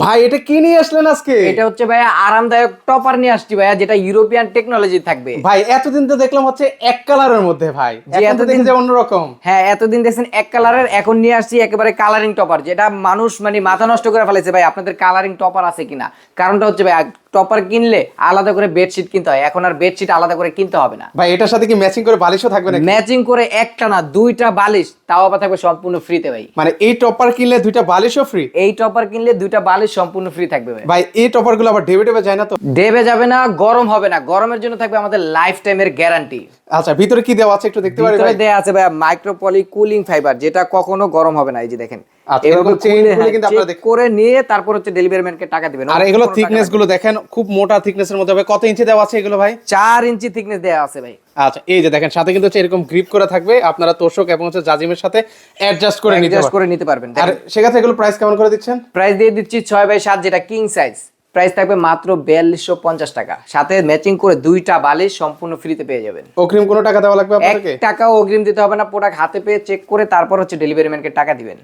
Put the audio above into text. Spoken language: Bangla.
ভাই এটা কি নিয়ে আসলেন আজকে? এটা হচ্ছে ভাইয়া আরামদায়ক টপার নিয়ে আসছি ভাইয়া, যেটা ইউরোপিয়ান টেকনোলজি থাকবে। ভাই এতদিন তো দেখলাম হচ্ছে এক কালারের মধ্যে, ভাই জি, এখন তো দেখি যে অন্যরকম। হ্যাঁ, এতদিন দেখছেন এক কালারের, এখন নিয়ে আসছি একেবারে কালারিং টপার, যেটা মানুষ মানে মাথা নষ্ট করে ফেলেছে ভাই আপনাদের কালারিং টপার আছে কিনা। কারণটা হচ্ছে ভাই টপার কিনলে আলাদা করে বেডশিট কিনতে হয়, এখন আর বেডশিট আলাদা করে কিনতে হবে না। ভাই এটার সাথে কি ম্যাচিং করে বালিশও থাকবে নাকি? ম্যাচিং করে একটা না দুইটা বালিশ, তাও আবার থাকবে সম্পূর্ণ ফ্রিতে ভাই। মানে এই টপার কিনলে দুইটা বালিশও ফ্রি? এই টপার কিনলে দুইটা বালিশ সম্পূর্ণ ফ্রি থাকবে ভাই। ভাই এই টপার গুলো আবার ডেবে ডেবে যায় না তো? দেবে যাবে না, গরম হবে না, গরমের জন্য থাকবে আমাদের লাইফ টাইমের গ্যারান্টি। আচ্ছা ভিতরে কি দেওয়া আছে একটু দেখতে পারি ভিতরে ভাই? দেয়া আছে ভাই মাইক্রোপলি কুলিং ফাইবার, যেটা কখনো গরম হবে না। এই যে দেখেন, আচ্ছা, এভাবে এরকম চেইন খুলে, খুলে কিন্তু check আপনারা করে নিয়ে তারপর হচ্ছে ডেলিভারি ম্যানকে টাকা দিবেন। আর এগুলো কোনো টাকা থিকনেস লাগবে গুলো দেখেন, খুব মোটা থিকনেসের মধ্যে হবে। কত ইঞ্চি দেওয়া আছে এগুলো ভাই? না। 4 ইঞ্চি থিকনেস দেয়া আছে ভাই। আচ্ছা এই যে দেখেন, সাথে কিন্তু হচ্ছে এরকম গ্রিপ করা থাকবে, আপনারা তোষক এবং হচ্ছে জাজিমের সাথে অ্যাডজাস্ট করে নিতে অ্যাডজাস্ট পারবেন। করে নিতে পারবেন। আর সেক্ষেত্রে এগুলো প্রাইস কেমন করে দিচ্ছেন? প্রাইস দিয়ে দিচ্ছি 6x7, যেটা কিং সাইজ। প্রাইস থাকবে মাত্র 4250 টাকা, সাথে ম্যাচিং করে দুইটা বালিশ সম্পূর্ণ ফ্রিতে পেয়ে যাবেন। অগ্রিম কোনো টাকা দেওয়া লাগবে 1 আপনাদেরকে? টাকাও অগ্রিম দিতে হবে না, প্রোডাক্ট হাতে পেয়ে চেক করে তারপর হচ্ছে ডেলিভারি ম্যানকে টাকা দিবেন।